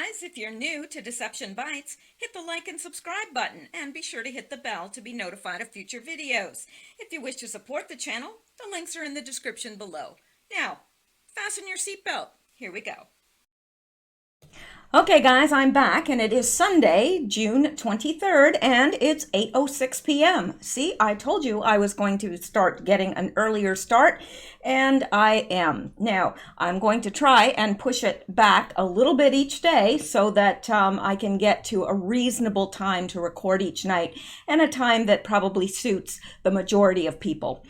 guys, if you're new to Deception Bytes, hit the like and subscribe button and be sure to hit the bell to be notified of future videos. If you wish to support the channel, the links are in the description below. Now, fasten your seatbelt. Here we go. Okay guys, I'm back and it is Sunday, June 23rd and it's 8:06 p.m. See, I told you I was going to start getting an earlier start and I am. Now, I'm going to try and push it back a little bit each day so that I can get to a reasonable time to record each night and a time that probably suits the majority of people.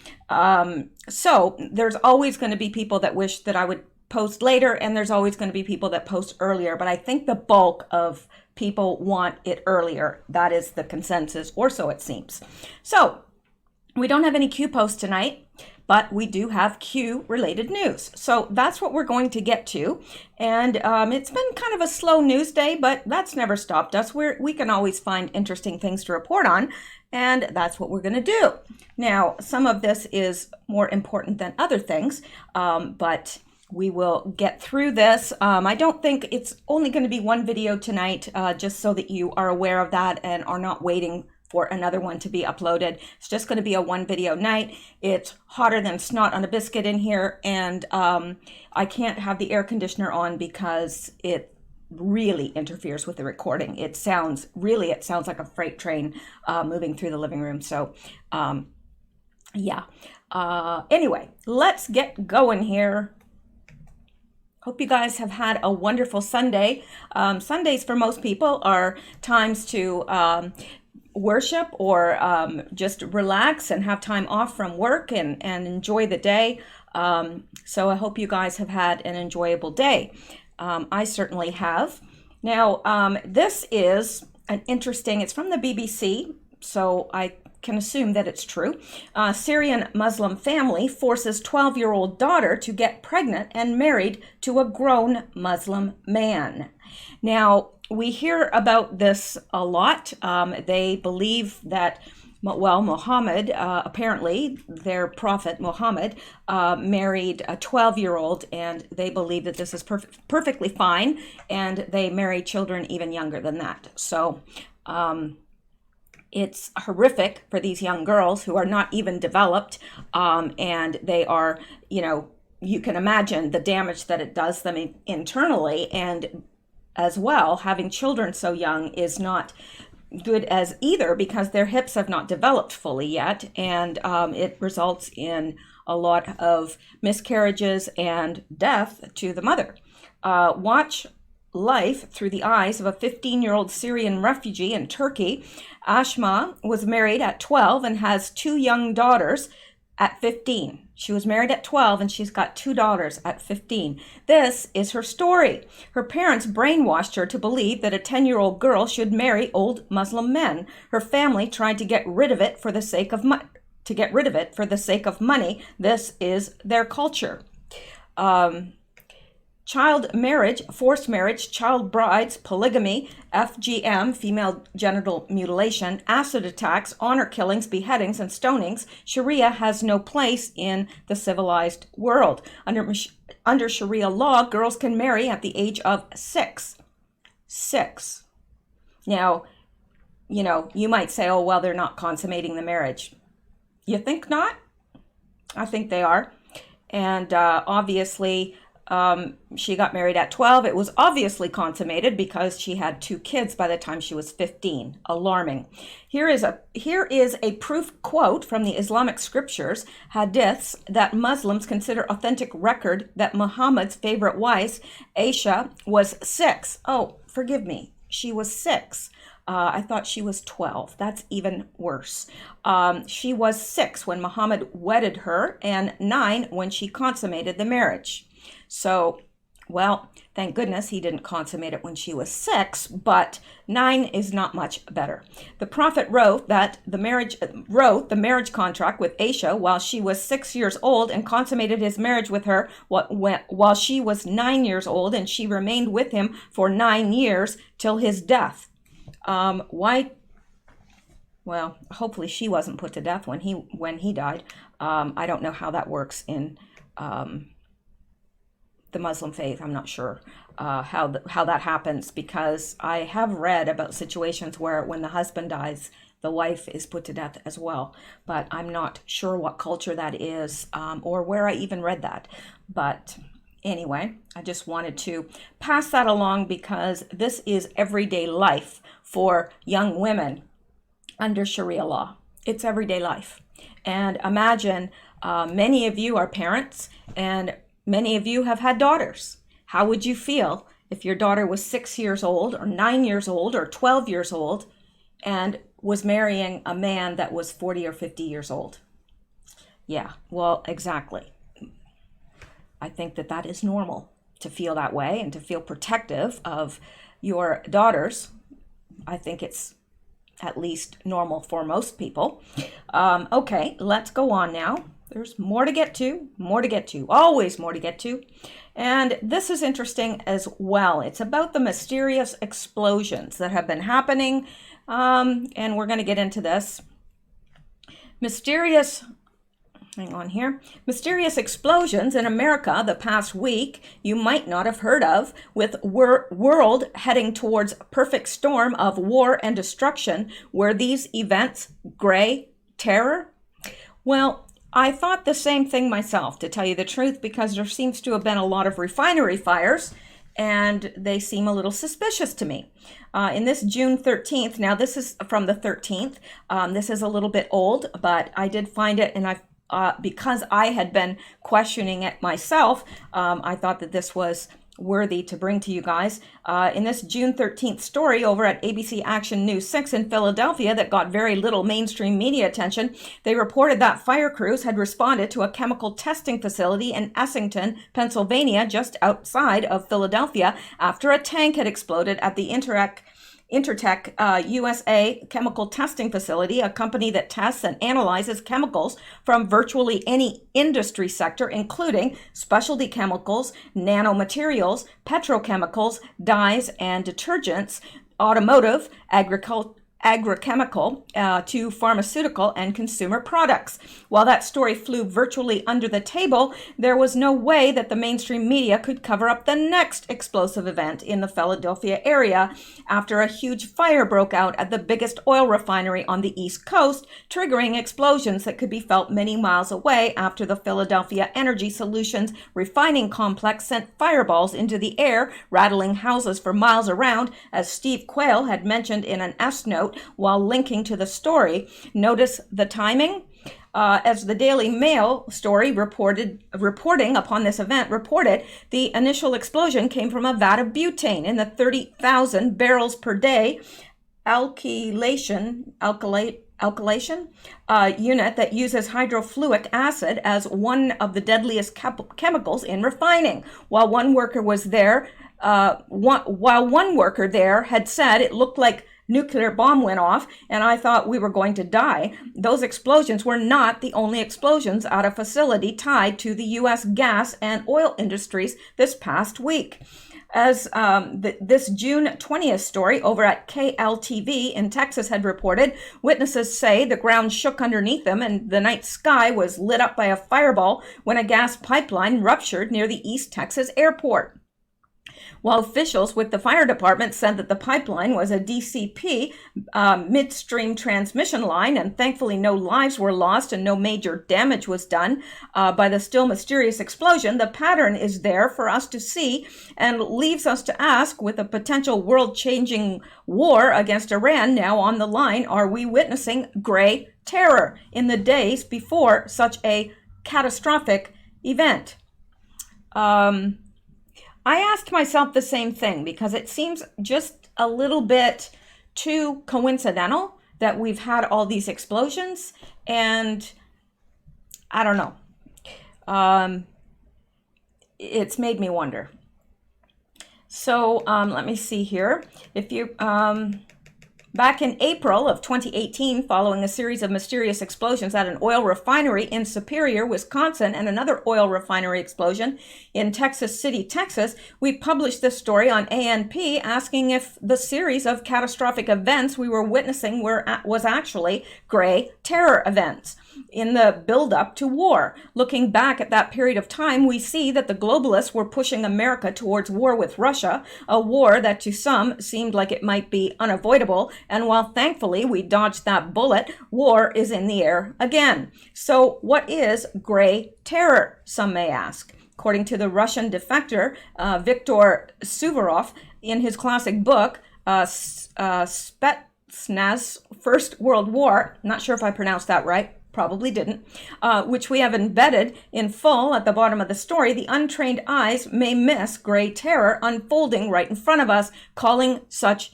So there's always going to be people that wish that I would post later, and there's always going to be people that post earlier, but I think the bulk of people want it earlier. That is the consensus, or so it seems. So we don't have any Q posts tonight, but we do have Q related news. So that's what we're going to get to. And it's been kind of a slow news day, but that's never stopped us. We can always find interesting things to report on, and that's what we're going to do. Now, some of this is more important than other things, but we will get through this. I don't think it's only going to be one video tonight, just so that you are aware of that and are not waiting for another one to be uploaded. It's just going to be a one video night. It's hotter than snot on a biscuit in here, and I can't have the air conditioner on because it really interferes with the recording. It sounds like a freight train moving through the living room. So yeah. Anyway, let's get going here. Hope you guys have had a wonderful Sunday. Sundays for most people are times to worship or just relax and have time off from work and enjoy the day. So I hope you guys have had an enjoyable day. I certainly have. Now, this is it's from the BBC, so I can assume that it's true. Syrian Muslim family forces 12-year-old daughter to get pregnant and married to a grown Muslim man. Now, we hear about this a lot. They believe that, well, Muhammad, apparently their prophet Muhammad, married a 12-year-old, and they believe that this is perfectly fine, and they marry children even younger than that. So, it's horrific for these young girls who are not even developed, and they are, you can imagine the damage that it does them internally, and as well, having children so young is not good as either because their hips have not developed fully yet, and it results in a lot of miscarriages and death to the mother. Watch life through the eyes of a 15-year-old Syrian refugee in Turkey. Ashma was married at 12 and has two young daughters at 15. She was married at 12 and she's got two daughters at 15. This is her story. Her parents brainwashed her to believe that a 10-year-old girl should marry old Muslim men. Her family tried to get rid of it for the sake of money. This is their culture. Child marriage, forced marriage, child brides, polygamy, FGM, female genital mutilation, acid attacks, honor killings, beheadings, and stonings. Sharia has no place in the civilized world. Under Sharia law, girls can marry at the age of 6. 6. Now, you might say, oh, well, they're not consummating the marriage. You think not? I think they are. And obviously, she got married at 12. It was obviously consummated because she had two kids by the time she was 15. Alarming. Here is a proof quote from the Islamic scriptures, hadiths, that Muslims consider authentic record that Muhammad's favorite wife, Aisha, was 6. Oh, forgive me. She was 6. I thought she was 12. That's even worse. She was 6 when Muhammad wedded her and 9 when she consummated the marriage. So, well, thank goodness he didn't consummate it when she was 6, but 9 is not much better. The Prophet wrote the marriage contract with Aisha while she was 6 years old and consummated his marriage with her while she was 9 years old, and she remained with him for 9 years till his death. Why? Well, hopefully she wasn't put to death when he died. I don't know how that works in the Muslim faith. I'm not sure how that happens, because I have read about situations where when the husband dies, the wife is put to death as well. But I'm not sure what culture that is, or where I even read that. But anyway, I just wanted to pass that along, because this is everyday life for young women under Sharia law. It's everyday life. And imagine many of you are parents, and many of you have had daughters. How would you feel if your daughter was 6 years old or 9 years old or 12 years old and was marrying a man that was 40 or 50 years old? Yeah, well, exactly. I think that that is normal to feel that way and to feel protective of your daughters. I think it's at least normal for most people. Okay, let's go on now. There's more to get to, always more to get to. And this is interesting as well. It's about the mysterious explosions that have been happening. And we're going to get into this. Mysterious explosions in America the past week you might not have heard of, with world heading towards a perfect storm of war and destruction. Were these events gray terror? Well, I thought the same thing myself, to tell you the truth, because there seems to have been a lot of refinery fires, and they seem a little suspicious to me. In this June 13th, now this is from the 13th, this is a little bit old, but I did find it, and because I had been questioning it myself, I thought that this was worthy to bring to you guys. In this June 13th story over at ABC Action News 6 in Philadelphia that got very little mainstream media attention, they reported that fire crews had responded to a chemical testing facility in Essington, Pennsylvania, just outside of Philadelphia, after a tank had exploded at the Intertech USA chemical testing facility, a company that tests and analyzes chemicals from virtually any industry sector, including specialty chemicals, nanomaterials, petrochemicals, dyes and detergents, automotive, agrochemical, to pharmaceutical and consumer products. While that story flew virtually under the table, there was no way that the mainstream media could cover up the next explosive event in the Philadelphia area after a huge fire broke out at the biggest oil refinery on the East Coast, triggering explosions that could be felt many miles away after the Philadelphia Energy Solutions refining complex sent fireballs into the air, rattling houses for miles around, as Steve Quayle had mentioned in an S-note while linking to the story. Notice the timing. As the Daily Mail story reporting upon this event reported, the initial explosion came from a vat of butane in the 30,000 barrels per day alkylation unit that uses hydrofluoric acid as one of the deadliest chemicals in refining. While one worker there had said it looked like nuclear bomb went off, and I thought we were going to die. Those explosions were not the only explosions at a facility tied to the U.S. gas and oil industries this past week. As this June 20th story over at KLTV in Texas had reported, witnesses say the ground shook underneath them and the night sky was lit up by a fireball when a gas pipeline ruptured near the East Texas airport. While officials with the fire department said that the pipeline was a DCP midstream transmission line, and thankfully no lives were lost and no major damage was done by the still mysterious explosion, the pattern is there for us to see and leaves us to ask, with a potential world-changing war against Iran now on the line, are we witnessing gray terror in the days before such a catastrophic event? I asked myself the same thing, because it seems just a little bit too coincidental that we've had all these explosions, and I don't know. It's made me wonder. So let me see here. If you back in April of 2018, following a series of mysterious explosions at an oil refinery in Superior, Wisconsin, and another oil refinery explosion in Texas City, Texas, we published this story on ANP asking if the series of catastrophic events we were witnessing was actually gray terror events. in the build-up to war. Looking back at that period of time, we see that the globalists were pushing America towards war with Russia, a war that to some seemed like it might be unavoidable, and while thankfully we dodged that bullet, war is in the air again. So what is gray terror, some may ask? According to the Russian defector Viktor Suvorov, in his classic book, Spetsnaz First World War, not sure if I pronounced that right, probably didn't, which we have embedded in full at the bottom of the story, the untrained eyes may miss gray terror unfolding right in front of us, calling such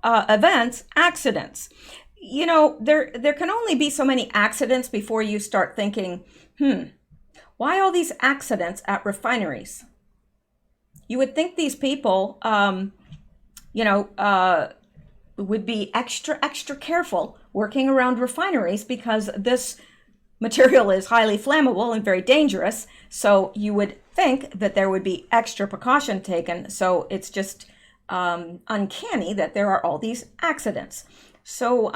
events accidents. You know, there can only be so many accidents before you start thinking, why all these accidents at refineries? You would think these people, would be extra careful working around refineries because this material is highly flammable and very dangerous. So you would think that there would be extra precaution taken. So it's just uncanny that there are all these accidents. So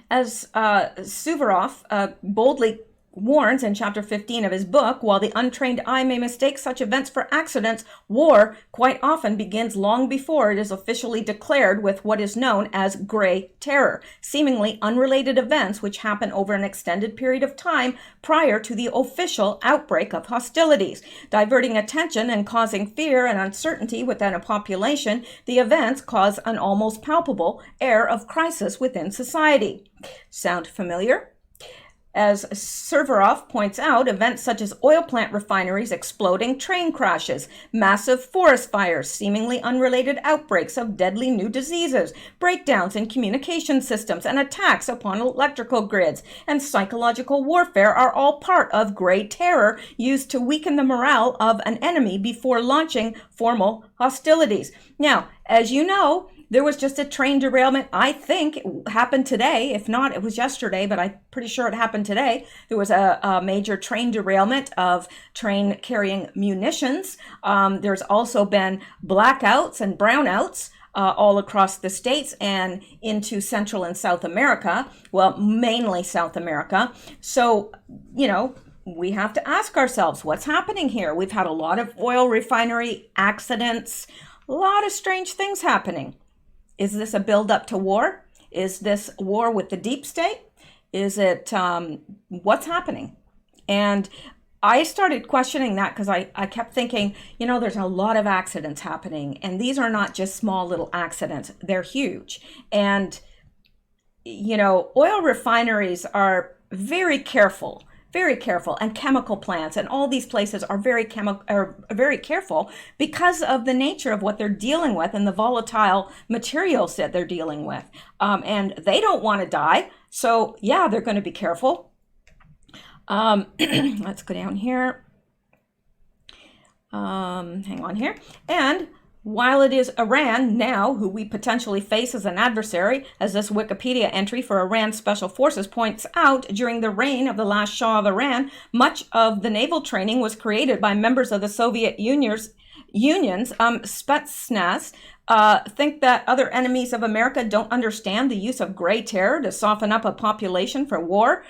as Suvorov boldly warns in chapter 15 of his book, while the untrained eye may mistake such events for accidents, war quite often begins long before it is officially declared with what is known as gray terror, seemingly unrelated events which happen over an extended period of time prior to the official outbreak of hostilities. Diverting attention and causing fear and uncertainty within a population, the events cause an almost palpable air of crisis within society. Sound familiar? As Suvorov points out, events such as oil plant refineries exploding, train crashes, massive forest fires, seemingly unrelated outbreaks of deadly new diseases, breakdowns in communication systems, and attacks upon electrical grids, and psychological warfare are all part of gray terror used to weaken the morale of an enemy before launching formal hostilities. Now, as you know, there was just a train derailment. I think it happened today. If not, it was yesterday, but I'm pretty sure it happened today. There was a major train derailment of train carrying munitions. There's also been blackouts and brownouts all across the states and into Central and South America. Well, mainly South America. So, we have to ask ourselves, what's happening here? We've had a lot of oil refinery accidents, a lot of strange things happening. Is this a build-up to war? Is this war with the deep state? Is it, what's happening? And I started questioning that because I kept thinking, there's a lot of accidents happening. And these are not just small little accidents. They're huge. And, oil refineries are very careful, and chemical plants and all these places are very careful because of the nature of what they're dealing with and the volatile materials that they're dealing with. And they don't want to die. So yeah, they're going to be careful. Let's go down here. Hang on here. And while it is Iran now who we potentially face as an adversary, as this Wikipedia entry for Iran Special Forces points out, during the reign of the last Shah of Iran, much of the naval training was created by members of the Soviet Union's Spetsnaz. Think that other enemies of America don't understand the use of gray terror to soften up a population for war?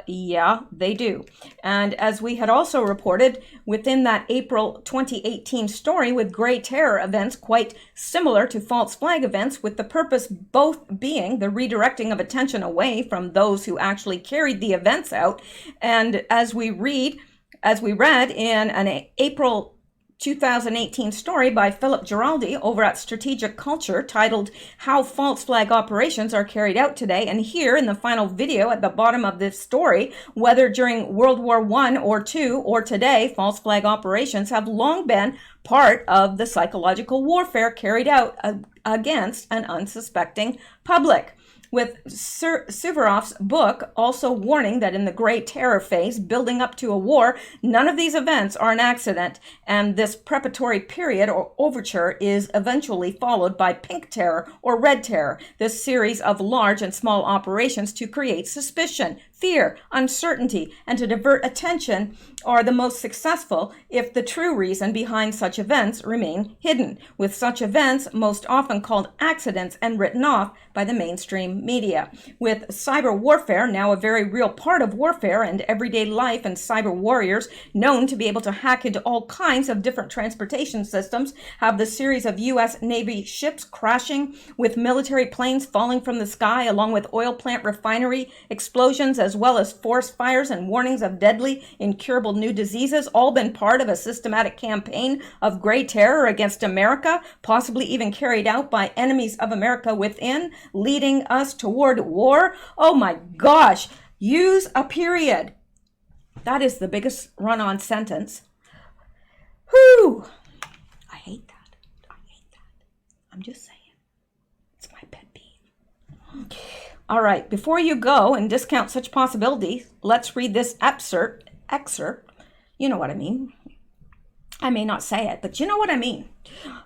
Yeah, they do. And as we had also reported within that April 2018 story, with gray terror events quite similar to false flag events, with the purpose both being the redirecting of attention away from those who actually carried the events out. And as we read in an April 2018 story by Philip Giraldi over at Strategic Culture titled How False Flag Operations Are Carried Out Today. And here in the final video at the bottom of this story, whether during World War I or II or today, false flag operations have long been part of the psychological warfare carried out against an unsuspecting public. With Suvorov's book also warning that in the gray terror phase building up to a war, none of these events are an accident, and this preparatory period or overture is eventually followed by pink terror or red terror, this series of large and small operations to create suspicion, fear, uncertainty, and to divert attention are the most successful if the true reason behind such events remain hidden, with such events most often called accidents and written off by the mainstream media. With cyber warfare now a very real part of warfare and everyday life, and cyber warriors known to be able to hack into all kinds of different transportation systems, have the series of U.S. Navy ships crashing, with military planes falling from the sky, along with oil plant refinery explosions, as well as forest fires and warnings of deadly, incurable new diseases, all been part of a systematic campaign of gray terror against America, possibly even carried out by enemies of America within, leading us toward war? Oh my gosh, use a period. That is the biggest run-on sentence. Whew. I hate that. I hate that. I'm just saying. It's my pet peeve. All right, before you go and discount such possibilities, let's read this excerpt. You know what I mean. I may not say it, but you know what I mean.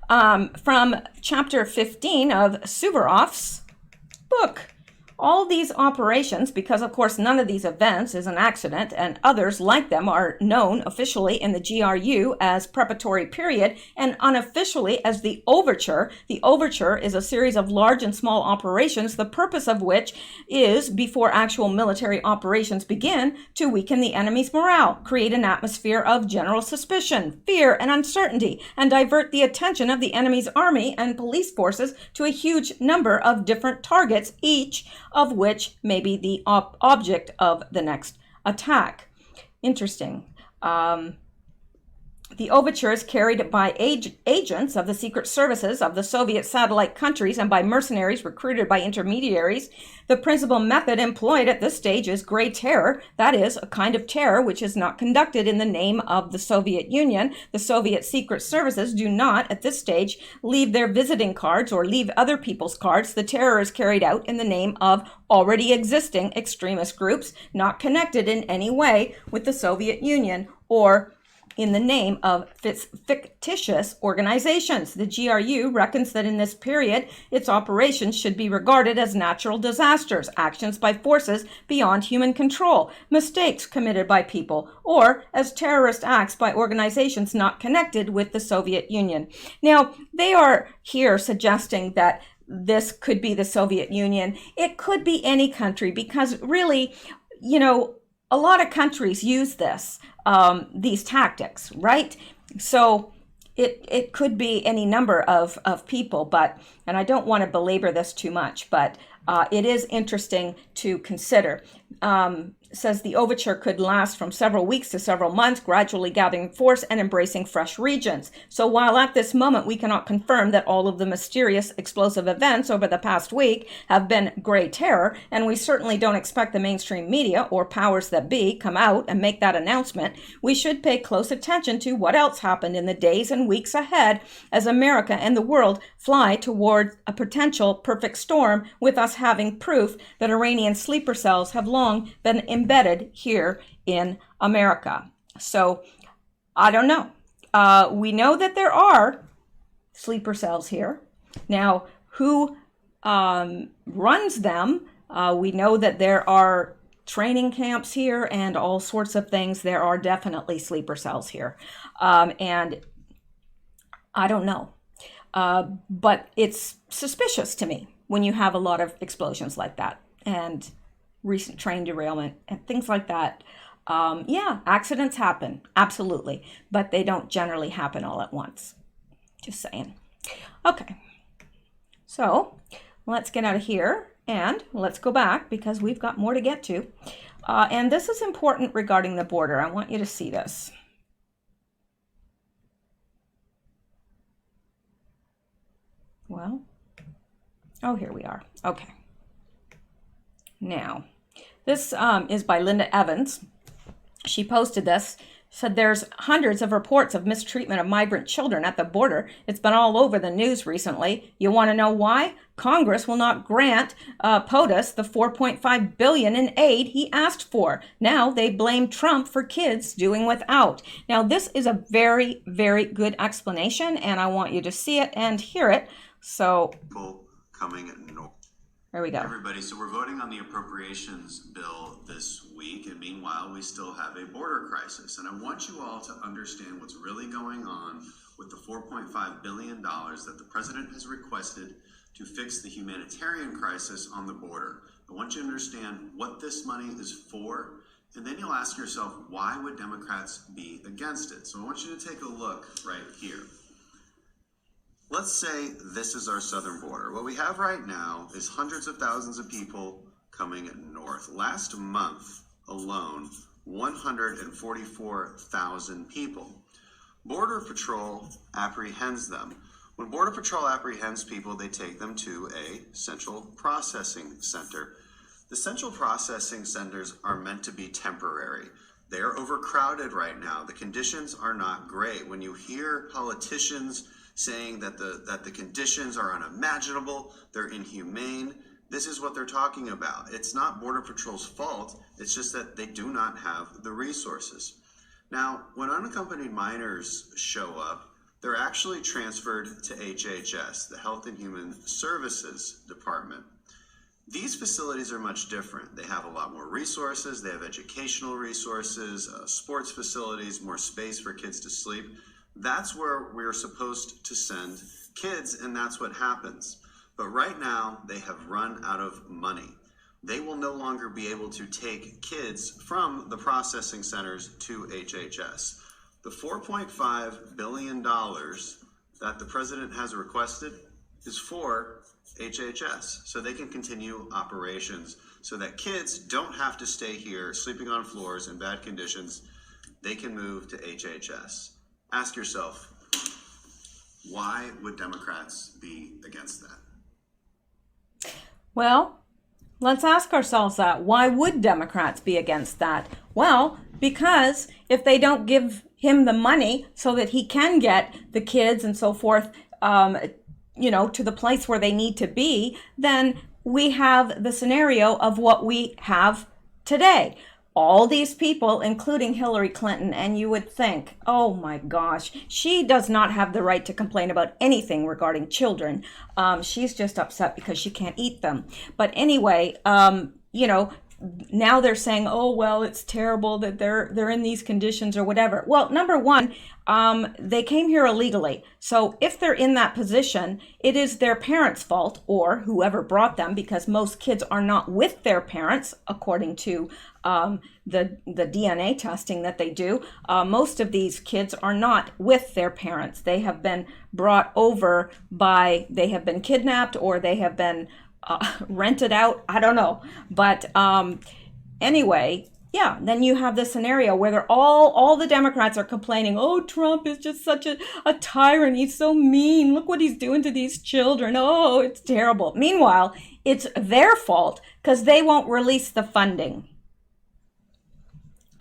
From chapter 15 of Suvorov's book. All these operations, because of course none of these events is an accident, and others like them are known officially in the GRU as preparatory period and unofficially as the overture. The overture is a series of large and small operations, the purpose of which is, before actual military operations begin, to weaken the enemy's morale, create an atmosphere of general suspicion, fear, and uncertainty, and divert the attention of the enemy's army and police forces to a huge number of different targets, each of which may be the object of the next attack. Interesting. The overture is carried by agents of the secret services of the Soviet satellite countries and by mercenaries recruited by intermediaries. The principal method employed at this stage is gray terror, that is, a kind of terror which is not conducted in the name of the Soviet Union. The Soviet secret services do not, at this stage, leave their visiting cards or leave other people's cards. The terror is carried out in the name of already existing extremist groups, not connected in any way with the Soviet Union, or in the name of fictitious organizations. The GRU reckons that in this period, its operations should be regarded as natural disasters, actions by forces beyond human control, mistakes committed by people, or as terrorist acts by organizations not connected with the Soviet Union. Now, they are here suggesting that this could be the Soviet Union. It could be any country, because really, you know, a lot of countries use this, these tactics, right? So it could be any number of people, but, and I don't want to belabor this too much, but it is interesting to consider. Says the overture could last from several weeks to several months, gradually gathering force and embracing fresh regions. So while at this moment we cannot confirm that all of the mysterious explosive events over the past week have been gray terror, and we certainly don't expect the mainstream media or powers that be come out and make that announcement, we should pay close attention to what else happened in the days and weeks ahead as America and the world fly toward a potential perfect storm, with us having proof that Iranian sleeper cells have long been embedded here in America. So I don't know. We know that there are sleeper cells here. Now, who runs them? We know that there are training camps here and all sorts of things. There are definitely sleeper cells here. And I don't know. But it's suspicious to me when you have a lot of explosions like that and recent train derailment and things like that. Yeah, accidents happen, absolutely, but they don't generally happen all at once. Just saying. Okay, so let's get out of here and let's go back because we've got more to get to. And this is important regarding the border. I want you to see this. Well, oh, here we are. Okay. Now, this is by Linda Evans. She posted this, said there's hundreds of reports of mistreatment of migrant children at the border. It's been all over the news recently. You want to know why? Congress will not grant POTUS the $4.5 billion in aid he asked for. Now they blame Trump for kids doing without. Now, this is a very, very good explanation, and I want you to see it and hear it. So, coming in. Here we go. Everybody, so we're voting on the appropriations bill this week, and meanwhile, we still have a border crisis. And I want you all to understand what's really going on with the $4.5 billion that the president has requested to fix the humanitarian crisis on the border. I want you to understand what this money is for, and then you'll ask yourself, why would Democrats be against it? So I want you to take a look right here. Let's say this is our southern border. What we have right now is hundreds of thousands of people coming north. Last month alone, 144,000 people. Border Patrol apprehends them. When Border Patrol apprehends people, they take them to a central processing center. The central processing centers are meant to be temporary. They are overcrowded right now. The conditions are not great. When you hear politicians saying that the conditions are unimaginable, they're inhumane, this is what they're talking about. It's not Border Patrol's fault, it's just that they do not have the resources. Now, when unaccompanied minors show up, they're actually transferred to HHS, the Health and Human Services Department. These facilities are much different. They have a lot more resources, they have educational resources, sports facilities, more space for kids to sleep. That's where we're supposed to send kids, and that's what happens. But right now, they have run out of money. They will no longer be able to take kids from the processing centers to HHS. The $4.5 billion that the president has requested is for HHS, so they can continue operations, so that kids don't have to stay here sleeping on floors in bad conditions. They can move to HHS. Ask yourself, why would Democrats be against that? Well, let's ask ourselves that. Why would Democrats be against that? Well, because if they don't give him the money so that he can get the kids and so forth, to the place where they need to be, then we have the scenario of what we have today. All these people, including Hillary Clinton, and you would think, oh my gosh, she does not have the right to complain about anything regarding children. She's just upset because she can't eat them. But anyway, now they're saying, oh, well, it's terrible that they're in these conditions or whatever. Well, number one, they came here illegally. So if they're in that position, it is their parents' fault or whoever brought them, because most kids are not with their parents, according to the DNA testing that they do. Most of these kids are not with their parents. They have been brought over they have been kidnapped, or they have been rented out. I don't know. But anyway, yeah, then you have this scenario where they're all the Democrats are complaining, oh, Trump is just such a tyrant. He's so mean. Look what he's doing to these children. Oh, it's terrible. Meanwhile, it's their fault because they won't release the funding.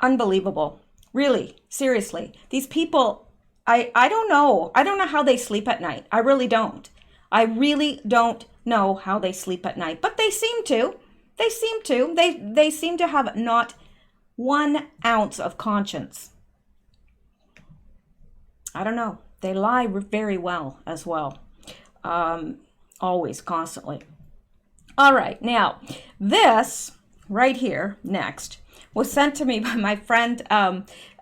Unbelievable. Really, seriously. These people, I don't know. I don't know how they sleep at night. I really don't. I really don't know how they sleep at night. But they seem to. They seem to. They seem to have not 1 ounce of conscience. I don't know. They lie very well as well. Always, constantly. All right. Now, this right here, next, was sent to me by my friend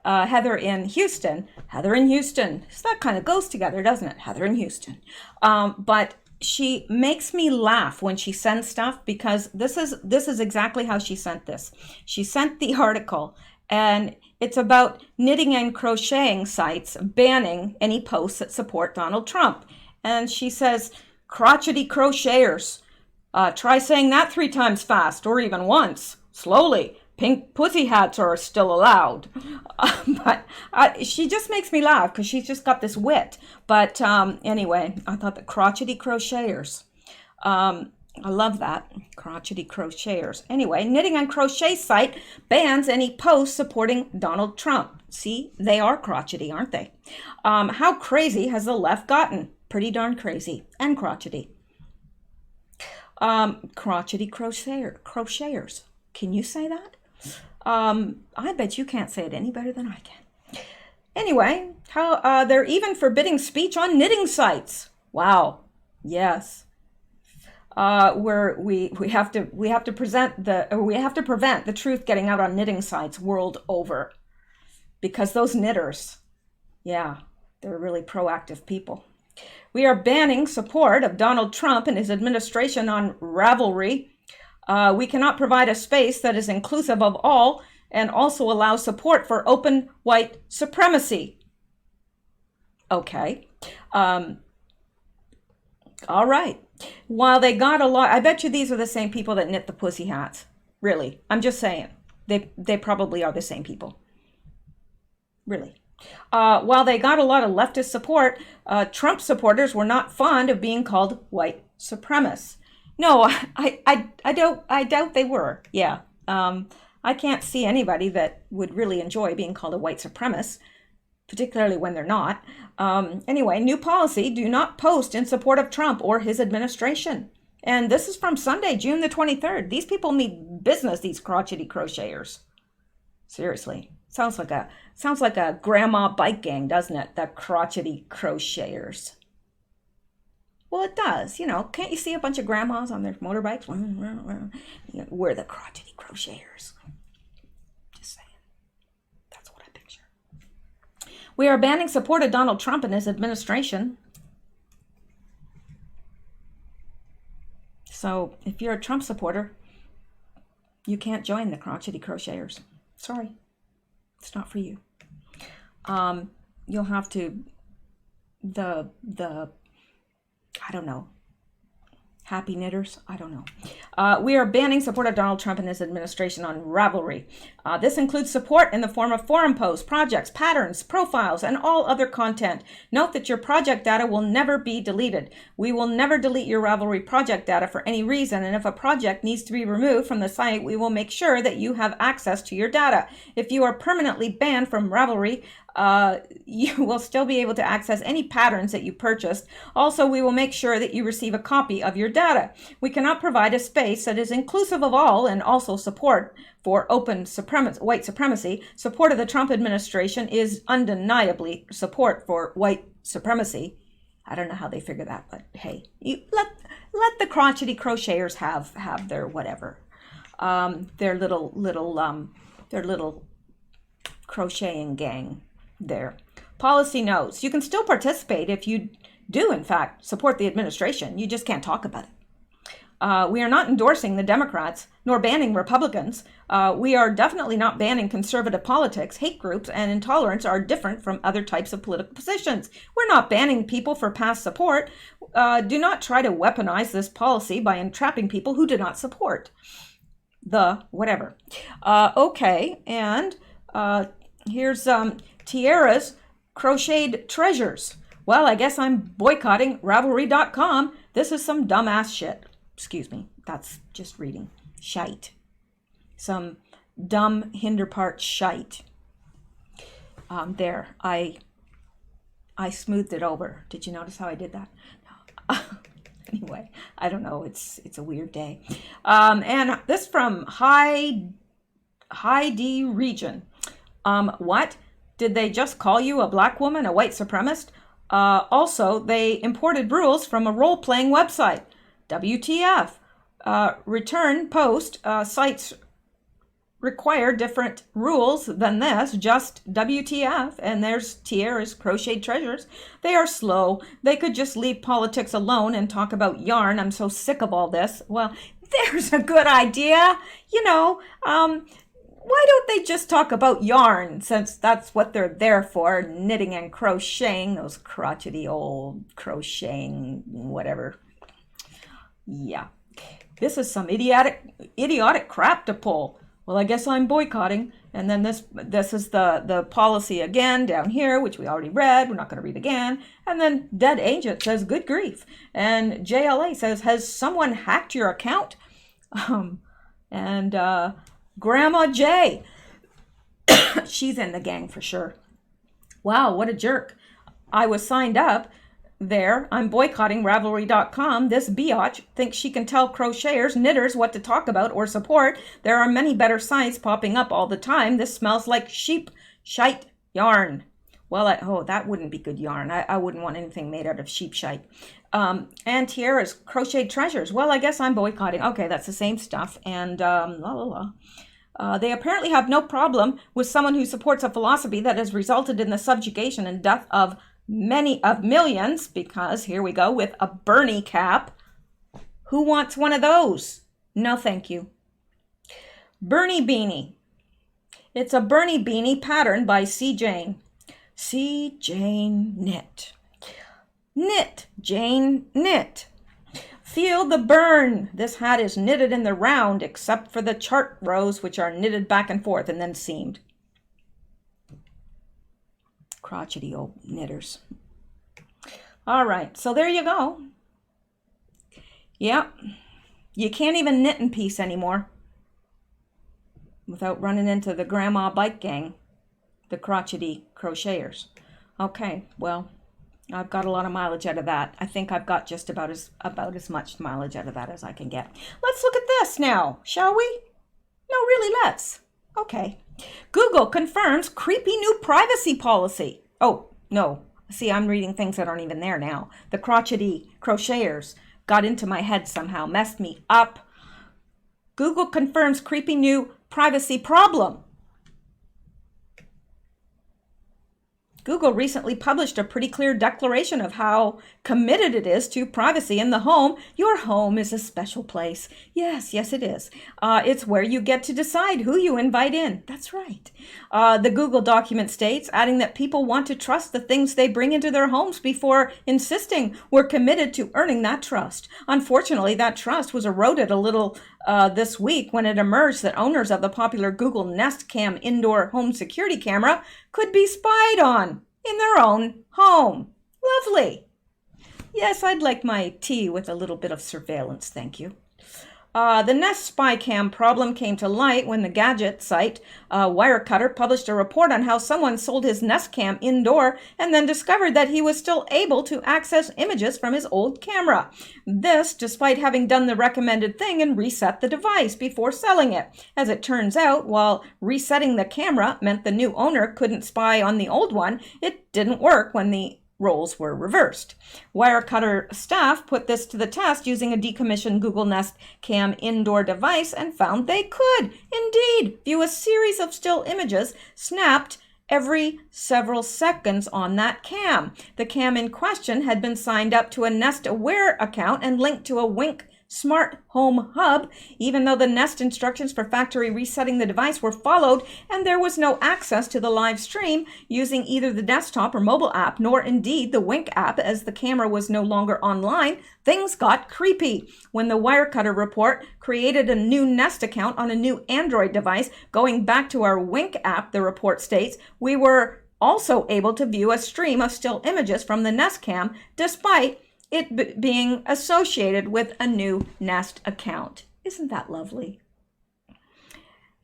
Heather in Houston. Heather in Houston. So that kind of goes together, doesn't it? Heather in Houston. But she makes me laugh when she sends stuff, because this is exactly how she sent this. She sent the article, and it's about knitting and crocheting sites banning any posts that support Donald Trump. And she says, crotchety crocheters. Try saying that 3 times fast, or even once. Slowly. Pink pussy hats are still allowed. But she just makes me laugh because she's just got this wit. But anyway, I thought the crotchety crocheters. I love that. Crotchety crocheters. Anyway, knitting and crochet site bans any posts supporting Donald Trump. See, they are crotchety, aren't they? How crazy has the left gotten? Pretty darn crazy and crotchety. Crotchety crocheters. Can you say that? I bet you can't say it any better than I can. Anyway, how they're even forbidding speech on knitting sites. Wow. Yes. where we have to prevent the truth getting out on knitting sites world over, because those knitters, yeah, they're really proactive people. We are banning support of Donald Trump and his administration on Ravelry. We cannot provide a space that is inclusive of all and also allows support for open white supremacy. Okay. All right. While they got a lot, I bet you these are the same people that knit the pussy hats. Really. I'm just saying. They probably are the same people. Really. While they got a lot of leftist support, Trump supporters were not fond of being called white supremacists. No, I doubt they were. Yeah. I can't see anybody that would really enjoy being called a white supremacist, particularly when they're not. Anyway, new policy: do not post in support of Trump or his administration. And this is from Sunday, June the 23rd. These people mean business, these crotchety crocheters. Seriously. Sounds like a grandma bike gang, doesn't it? The crotchety crocheters. Well, it does. You know, can't you see a bunch of grandmas on their motorbikes? We're the crotchety crocheters. Just saying. That's what I picture. We are banning support of Donald Trump and his administration. So if you're a Trump supporter, you can't join the crotchety crocheters. Sorry. It's not for you. You'll have to, I don't know, happy knitters? I don't know. We are banning support of Donald Trump and his administration on Ravelry. This includes support in the form of forum posts, projects, patterns, profiles, and all other content. Note that your project data will never be deleted. We will never delete your Ravelry project data for any reason, and if a project needs to be removed from the site, we will make sure that you have access to your data. If you are permanently banned from Ravelry, you will still be able to access any patterns that you purchased. Also, we will make sure that you receive a copy of your data. We cannot provide a space that is inclusive of all and also support for open white supremacy. Support of the Trump administration is undeniably support for white supremacy. I don't know how they figure that, but hey, let the crotchety crocheters have their whatever, their little crocheting gang. There. Policy notes: you can still participate if you do, in fact, support the administration. You just can't talk about it. We are not endorsing the Democrats, nor banning Republicans. We are definitely not banning conservative politics. Hate groups and intolerance are different from other types of political positions. We're not banning people for past support. Do not try to weaponize this policy by entrapping people who do not support the whatever. Okay, and here's Tiara's crocheted treasures. Well, I guess I'm boycotting Ravelry.com. This is some dumbass shit. Excuse me. That's just reading. Shite. Some dumb hinder part shite. There. I smoothed it over. Did you notice how I did that? No. Anyway, I don't know. It's a weird day. And this from High D Region. What? Did they just call you a black woman, a white supremacist? Also, they imported rules from a role-playing website. WTF. Return post sites require different rules than this. Just WTF. And there's Tiara's crocheted treasures. They are slow. They could just leave politics alone and talk about yarn. I'm so sick of all this. Well, there's a good idea. You know, why don't they just talk about yarn, since that's what they're there for, knitting and crocheting, those crotchety old crocheting whatever. Yeah. This is some idiotic crap to pull. Well, I guess I'm boycotting. And then this is the policy again down here, which we already read. We're not going to read again. And then Dead Agent says, good grief. And JLA says, has someone hacked your account? Grandma J, she's in the gang for sure. Wow, what a jerk. I was signed up there. I'm boycotting Ravelry.com. This biatch thinks she can tell crocheters, knitters what to talk about or support. There are many better sites popping up all the time. This smells like sheep shite yarn. Well, that wouldn't be good yarn. I wouldn't want anything made out of sheep shite. And Tiara's Crochet Treasures. Well, I guess I'm boycotting. Okay, that's the same stuff. And they apparently have no problem with someone who supports a philosophy that has resulted in the subjugation and death of millions, because here we go with a Bernie cap. Who wants one of those? No, thank you. Bernie Beanie. It's a Bernie Beanie pattern by C. Jane. C. Jane Knit. Knit, Jane, knit. Feel the burn. This hat is knitted in the round, except for the chart rows, which are knitted back and forth and then seamed. Crotchety old knitters. All right, so there you go. Yep, you can't even knit in peace anymore without running into the grandma bike gang, the Crotchety Crocheters. Okay, well, I've got a lot of mileage out of that. I think I've got just about as much mileage out of that as I can get. Let's look at this now, shall we? No, really, let's. Okay. Google confirms creepy new privacy policy. Oh, no. See, I'm reading things that aren't even there now. The Crotchety Crocheters got into my head somehow, messed me up. Google confirms creepy new privacy problem. Google recently published a pretty clear declaration of how committed it is to privacy in the home. Your home is a special place. Yes, it is. It's where you get to decide who you invite in. That's right. The Google document states, adding that people want to trust the things they bring into their homes before insisting we're committed to earning that trust. Unfortunately, that trust was eroded a little this week when it emerged that owners of the popular Google Nest Cam indoor home security camera could be spied on in their own home. Lovely. Yes, I'd like my tea with a little bit of surveillance, thank you. The Nest spy cam problem came to light when the gadget site Wirecutter published a report on how someone sold his Nest Cam indoor and then discovered that he was still able to access images from his old camera. This despite having done the recommended thing and reset the device before selling it. As it turns out, while resetting the camera meant the new owner couldn't spy on the old one, it didn't work when the roles were reversed. Wirecutter staff put this to the test using a decommissioned Google Nest Cam indoor device and found they could, indeed, view a series of still images snapped every several seconds on that cam. The cam in question had been signed up to a Nest Aware account and linked to a Wink Smart Home Hub, even though the Nest instructions for factory resetting the device were followed and there was no access to the live stream using either the desktop or mobile app, nor indeed the Wink app, as the camera was no longer online. Things got creepy when the Wirecutter report created a new Nest account on a new Android device. Going back to our Wink app, the report states, we were also able to view a stream of still images from the Nest Cam despite it being associated with a new Nest account. Isn't that lovely?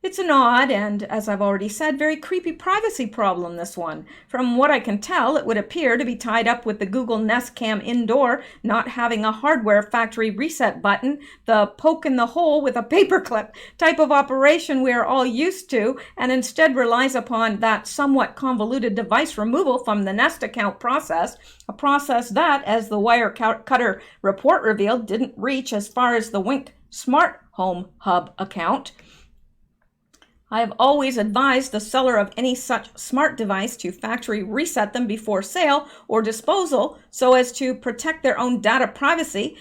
It's an odd and, as I've already said, very creepy privacy problem, this one. From what I can tell, it would appear to be tied up with the Google Nest Cam indoor not having a hardware factory reset button, the poke in the hole with a paperclip type of operation we are all used to, and instead relies upon that somewhat convoluted device removal from the Nest account process, a process that, as the Wirecutter report revealed, didn't reach as far as the Wink Smart Home Hub account. I have always advised the seller of any such smart device to factory reset them before sale or disposal so as to protect their own data privacy,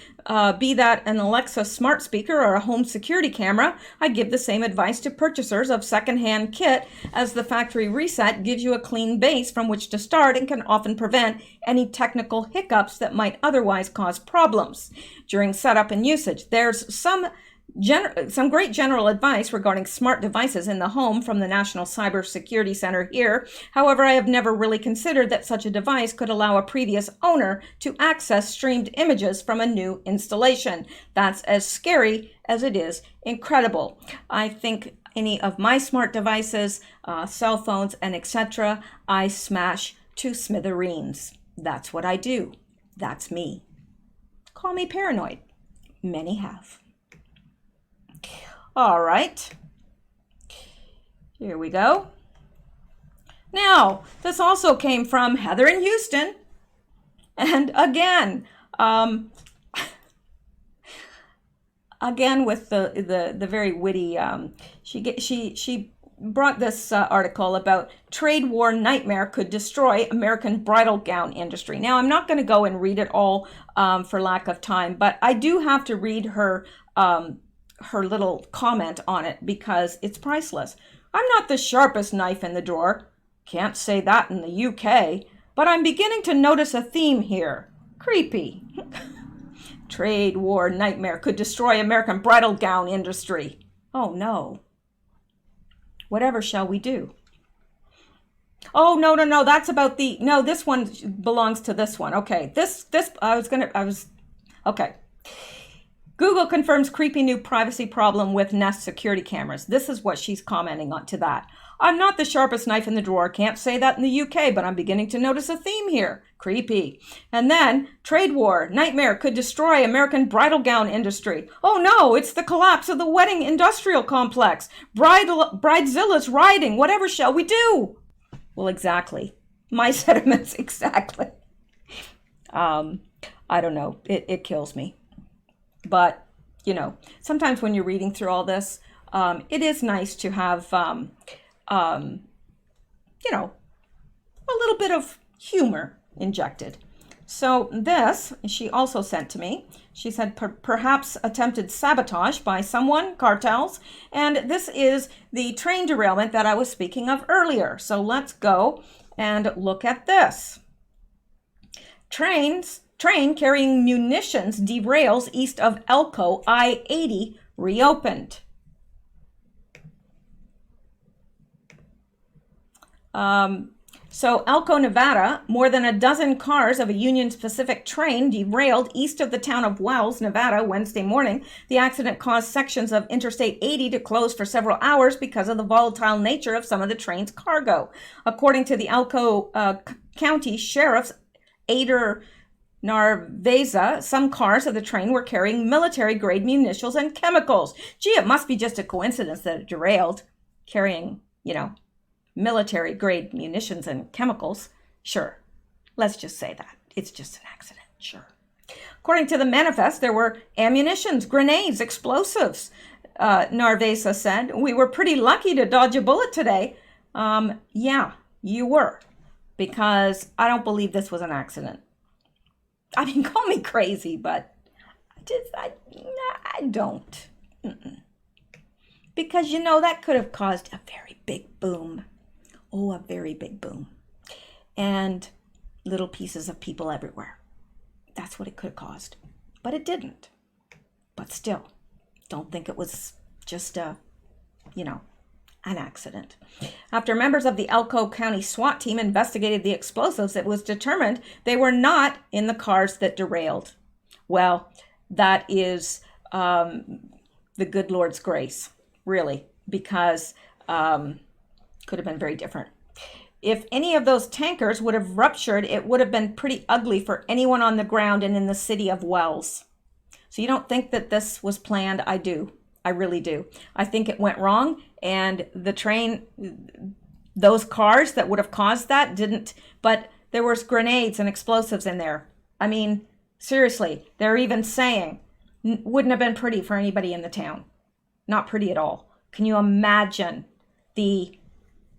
be that an Alexa smart speaker or a home security camera. I give the same advice to purchasers of secondhand kit, as the factory reset gives you a clean base from which to start and can often prevent any technical hiccups that might otherwise cause problems during setup and usage. There's some great general advice regarding smart devices in the home from the National Cyber Security Center here. However, I have never really considered that such a device could allow a previous owner to access streamed images from a new installation. That's as scary as it is incredible. I think any of my smart devices, cell phones, and etc., I smash to smithereens. That's what I do. That's me. Call me paranoid. Many have. All right, here we go. Now, this also came from Heather in Houston. And again, again with the very witty, she brought this article about trade war nightmare could destroy American bridal gown industry. Now, I'm not going to go and read it all for lack of time, but I do have to read her little comment on it because it's priceless. I'm not the sharpest knife in the drawer. Can't say that in the UK, but I'm beginning to notice a theme here. Creepy. Trade war nightmare could destroy American bridal gown industry. Oh no. Whatever shall we do? Oh, no, that's about no, this one belongs to this one. Okay, okay. Google confirms creepy new privacy problem with Nest security cameras. This is what she's commenting on to that. I'm not the sharpest knife in the drawer. Can't say that in the UK, but I'm beginning to notice a theme here. Creepy. And then, trade war nightmare could destroy American bridal gown industry. Oh no, it's the collapse of the wedding industrial complex. Bridezilla's rioting. Whatever shall we do? Well, exactly. My sentiments, exactly. I don't know. It kills me. But, you know, sometimes when you're reading through all this, it is nice to have, you know, a little bit of humor injected. So this, she also sent to me. She said, perhaps attempted sabotage by someone, cartels. And this is the train derailment that I was speaking of earlier. So let's go and look at this. Train carrying munitions derails east of Elko, I-80 reopened. So Elko, Nevada, more than a dozen cars of a Union Pacific train derailed east of the town of Wells, Nevada, Wednesday morning. The accident caused sections of Interstate 80 to close for several hours because of the volatile nature of some of the train's cargo. According to the Elko County Sheriff's Ader Narvaeza, some cars of the train were carrying military-grade munitions and chemicals. Gee, it must be just a coincidence that it derailed, carrying, you know, military-grade munitions and chemicals. Sure, let's just say that. It's just an accident, sure. According to the manifest, there were ammunitions, grenades, explosives, Narvaeza said. We were pretty lucky to dodge a bullet today. Yeah, you were, because I don't believe this was an accident. I mean, call me crazy, but I don't. Because, you know, that could have caused a very big boom. Oh, a very big boom. And little pieces of people everywhere. That's what it could have caused. But it didn't. But still, don't think it was just an accident. After members of the Elko County SWAT team investigated the explosives, it was determined they were not in the cars that derailed. Well, that is the good Lord's grace, really, because could have been very different. If any of those tankers would have ruptured, it would have been pretty ugly for anyone on the ground and in the city of Wells. So you don't think that this was planned? I do. I really do. I think it went wrong, and the train, those cars that would have caused that didn't, but there was grenades and explosives in there. I mean, seriously, they're even saying wouldn't have been pretty for anybody in the town. Not pretty at all. Can you imagine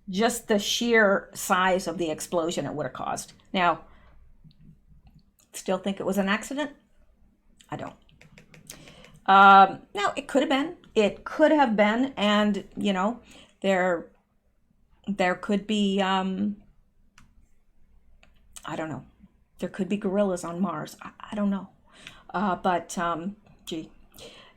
just the sheer size of the explosion it would have caused? Now, still think it was an accident? I don't. Now, it could have been. It could have been, and, you know, there could be, I don't know. There could be gorillas on Mars. I don't know. Gee.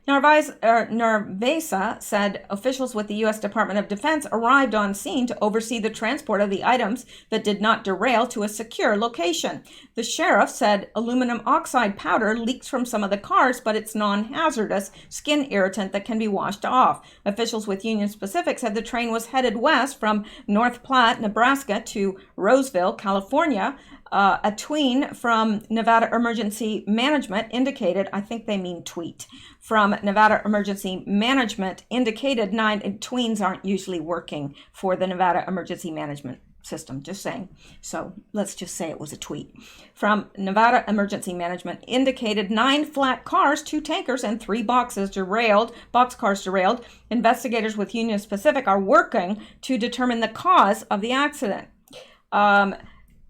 Narvaeza said officials with the U.S. Department of Defense arrived on scene to oversee the transport of the items that did not derail to a secure location. The sheriff said aluminum oxide powder leaks from some of the cars, but it's non-hazardous skin irritant that can be washed off. Officials with Union Pacific said the train was headed west from North Platte, Nebraska to Roseville, California. A tween from Nevada Emergency Management indicated, I think they mean tweet, from Nevada Emergency Management indicated 9 tweens aren't usually working for the Nevada Emergency Management. system, just saying. So let's just say it was a tweet. From Nevada Emergency Management indicated 9 flat cars, 2 tankers, and 3 boxcars derailed. Investigators with Union Pacific are working to determine the cause of the accident.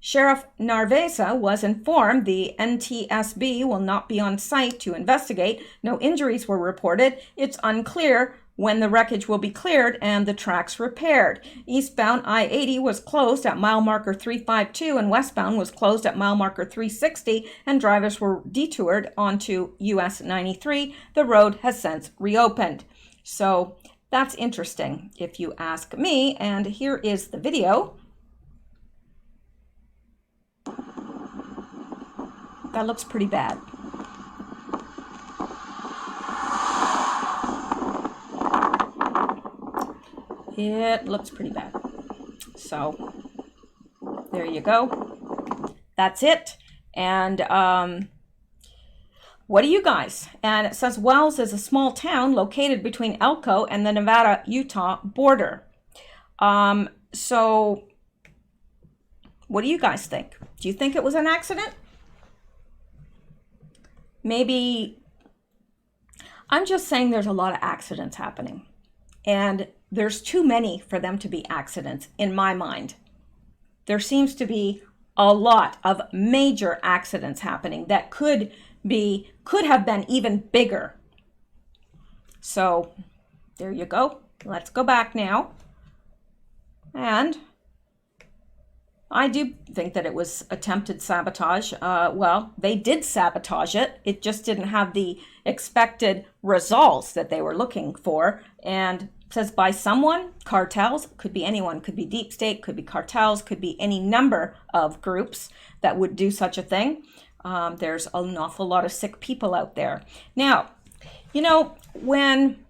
Sheriff Narvesa was informed the NTSB will not be on site to investigate. No injuries were reported. It's unclear when the wreckage will be cleared and the tracks repaired. Eastbound I-80 was closed at mile marker 352 and westbound was closed at mile marker 360, and drivers were detoured onto US 93. The road has since reopened. So that's interesting if you ask me, and here is the video. That looks pretty bad. It looks pretty bad. So there you go. That's it. And what do you guys? And it says Wells is a small town located between Elko and the Nevada-Utah border. So what do you guys think? Do you think it was an accident? Maybe, I'm just saying there's a lot of accidents happening. And there's too many for them to be accidents in my mind. There seems to be a lot of major accidents happening that could have been even bigger. So there you go. Let's go back now. And I do think that it was attempted sabotage. Well, they did sabotage it. It just didn't have the expected results that they were looking for. And it says by someone, cartels, could be anyone, could be deep state, could be cartels, could be any number of groups that would do such a thing. There's an awful lot of sick people out there. Now, you know, when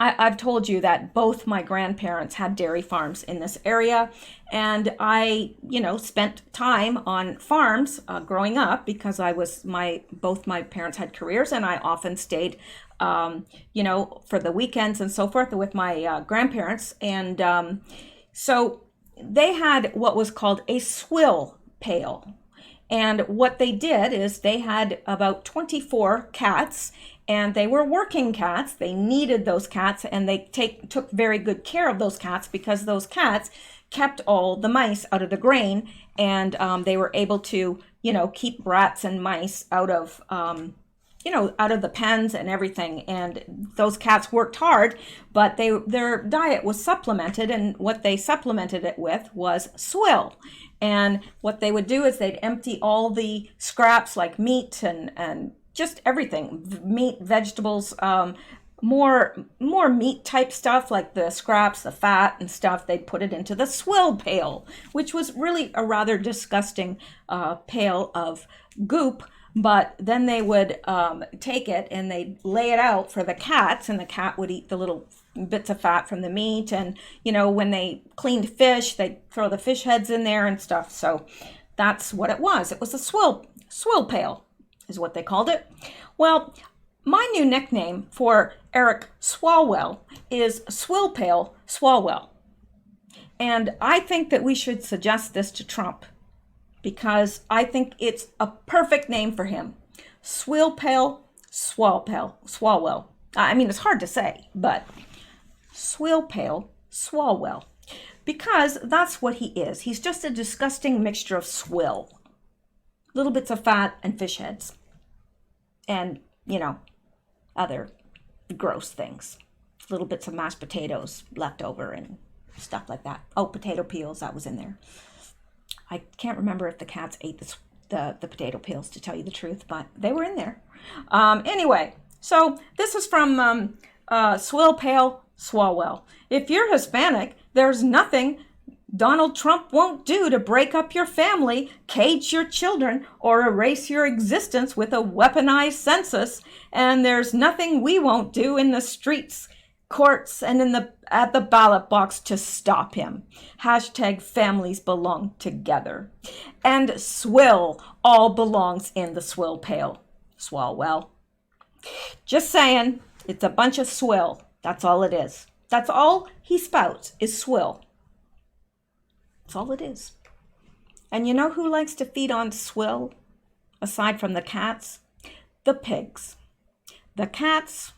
I've told you that both my grandparents had dairy farms in this area, and I, spent time on farms growing up because both my parents had careers, and I often stayed, for the weekends and so forth with my grandparents. And so they had what was called a swill pail. And what they did is they had about 24 cats, and they were working cats. They needed those cats, and they took very good care of those cats because those cats kept all the mice out of the grain, and they were able to, keep rats and mice out of the pens and everything. And those cats worked hard, but their diet was supplemented, and what they supplemented it with was swill. And what they would do is they'd empty all the scraps like meat and just everything, meat, vegetables, more meat type stuff like the scraps, the fat and stuff. They'd put it into the swill pail, which was really a rather disgusting pail of goop. But then they would take it and they'd lay it out for the cats, and the cat would eat the little bits of fat from the meat. And, when they cleaned fish, they'd throw the fish heads in there and stuff. So that's what it was. It was a swill pail is what they called it. Well, my new nickname for Eric Swalwell is Swill Pail Swalwell. And I think that we should suggest this to Trump, because I think it's a perfect name for him. Swill Pail Swalwell. I mean, it's hard to say, but Swill Pail Swalwell, because that's what he is. He's just a disgusting mixture of swill, little bits of fat and fish heads, and, other gross things, little bits of mashed potatoes left over and stuff like that. Oh, potato peels, that was in there. I can't remember if the cats ate the potato peels, to tell you the truth, but they were in there. Anyway, so this is from Swill Pail Swalwell. If you're Hispanic, there's nothing Donald Trump won't do to break up your family, cage your children, or erase your existence with a weaponized census. And there's nothing we won't do in the streets, courts, and at the ballot box to stop him. Hashtag families belong together. And swill all belongs in the swill pail. Swalwell. Just saying, it's a bunch of swill. That's all it is. That's all he spouts is swill. That's all it is. And you know who likes to feed on swill, aside from the cats? The pigs. The cats,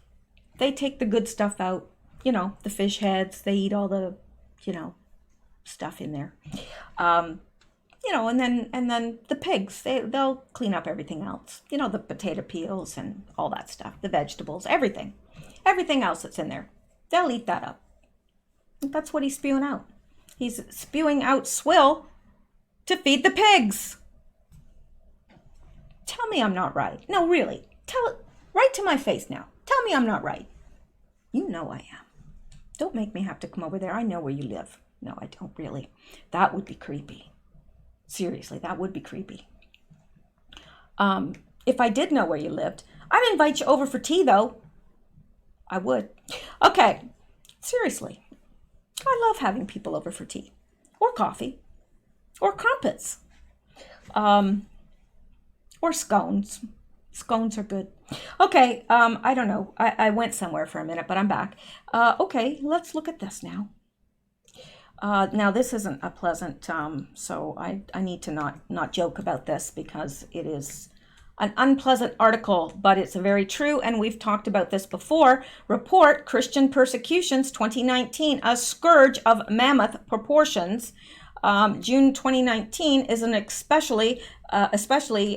they take the good stuff out. You know, the fish heads, they eat all the, stuff in there. And then the pigs, they'll clean up everything else. The potato peels and all that stuff, the vegetables, everything else that's in there. They'll eat that up. That's what he's spewing out. He's spewing out swill to feed the pigs. Tell me I'm not right. No, really. Tell it right to my face now. Tell me I'm not right. You know I am. Don't make me have to come over there. I know where you live. No, I don't really. That would be creepy. Seriously, that would be creepy. If I did know where you lived, I'd invite you over for tea, though. I would. Okay, seriously. I love having people over for tea. Or coffee. Or crumpets. Or scones. Scones are good. Okay, I don't know. I went somewhere for a minute, but I'm back. Okay, let's look at this now. Now, this isn't a pleasant, so I need to not joke about this because it is an unpleasant article, but it's very true, and we've talked about this before. Report, Christian Persecutions 2019, a scourge of mammoth proportions. June 2019 is an especially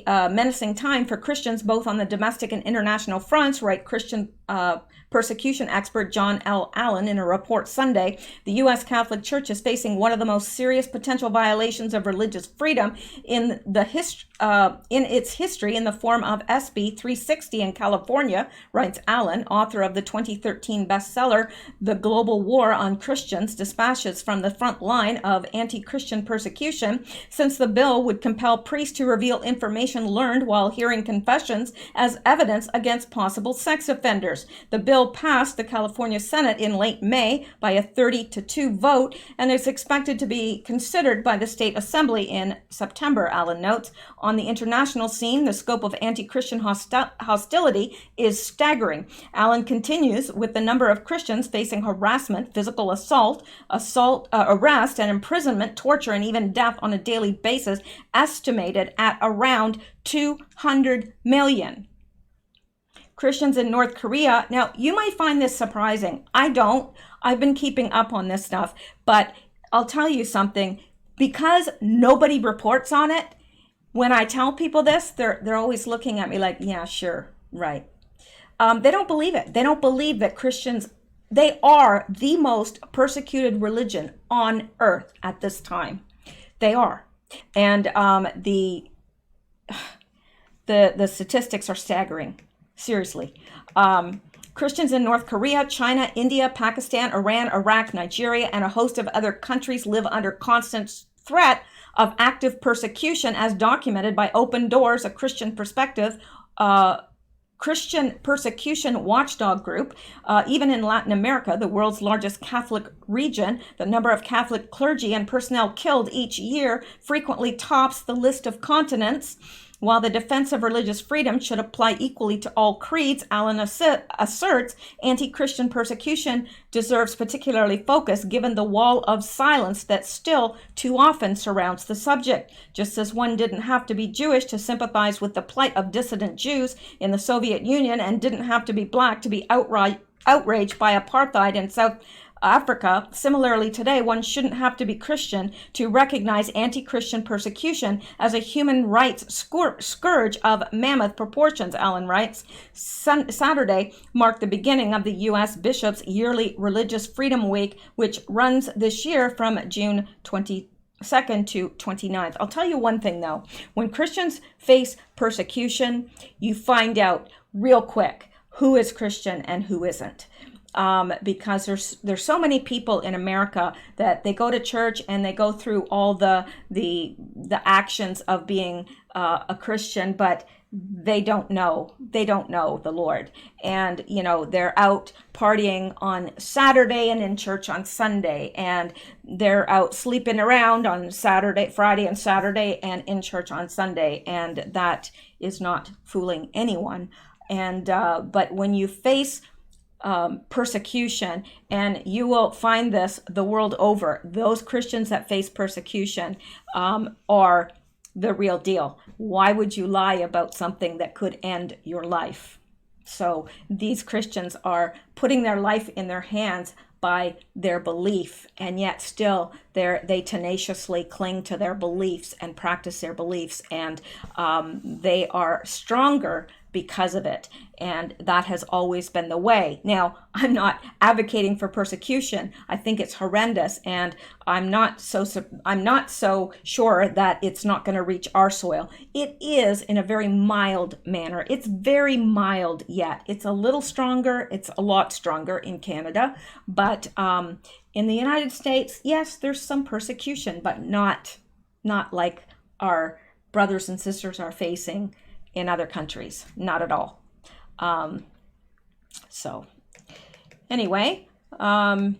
menacing time for Christians both on the domestic and international fronts, right? Christian persecution expert John L. Allen in a report Sunday. The U.S. Catholic Church is facing one of the most serious potential violations of religious freedom in its history in the form of SB 360 in California, writes Allen, author of the 2013 bestseller The Global War on Christians, Dispatches from the Front Line of Anti-Christian Persecution. Since the bill would compel priests to reveal information learned while hearing confessions as evidence against possible sex offenders. The bill passed the California Senate in late May by a 30-2 vote and is expected to be considered by the state assembly in September, Allen notes. On the international scene, the scope of anti-Christian hostility is staggering. Allen continues with the number of Christians facing harassment, physical assault, arrest, and imprisonment, torture, and even death on a daily basis, estimated at around 200 million. Christians in North Korea. Now, you might find this surprising. I don't. I've been keeping up on this stuff, but I'll tell you something. Because nobody reports on it, when I tell people this, they're always looking at me like, yeah, sure, right. They don't believe it. They don't believe that Christians, they are the most persecuted religion on earth at this time. They are. And the statistics are staggering. Seriously. Christians in North Korea, China, India, Pakistan, Iran, Iraq, Nigeria, and a host of other countries live under constant threat of active persecution as documented by Open Doors, a Christian perspective, Christian persecution watchdog group. Even in Latin America, the world's largest Catholic region, the number of Catholic clergy and personnel killed each year frequently tops the list of continents. While the defense of religious freedom should apply equally to all creeds, Allen asserts anti-Christian persecution deserves particularly focus given the wall of silence that still too often surrounds the subject. Just as one didn't have to be Jewish to sympathize with the plight of dissident Jews in the Soviet Union and didn't have to be black to be outraged by apartheid in South Africa, similarly today, one shouldn't have to be Christian to recognize anti-Christian persecution as a human rights scourge of mammoth proportions, Allen writes. Saturday marked the beginning of the U.S. Bishops' yearly Religious Freedom Week, which runs this year from June 22nd to 29th. I'll tell you one thing, though. When Christians face persecution, you find out real quick who is Christian and who isn't. Because there's so many people in America that they go to church and they go through all the actions of being a Christian, but they don't know the Lord, and they're out partying on Saturday and in church on Sunday, and they're out sleeping around on Friday and Saturday, and in church on Sunday, and that is not fooling anyone. And but when you face persecution, and you will find this the world over. Those Christians that face persecution are the real deal. Why would you lie about something that could end your life? So these Christians are putting their life in their hands by their belief, and yet still they tenaciously cling to their beliefs and practice their beliefs, and they are stronger because of it. And that has always been the way. Now, I'm not advocating for persecution. I think it's horrendous, and I'm not so sure that it's not going to reach our soil. It is in a very mild manner. It's very mild yet. It's a little stronger. It's a lot stronger in Canada, but in the United States, yes, there's some persecution, but not like our brothers and sisters are facing in other countries. Not at all. So anyway, the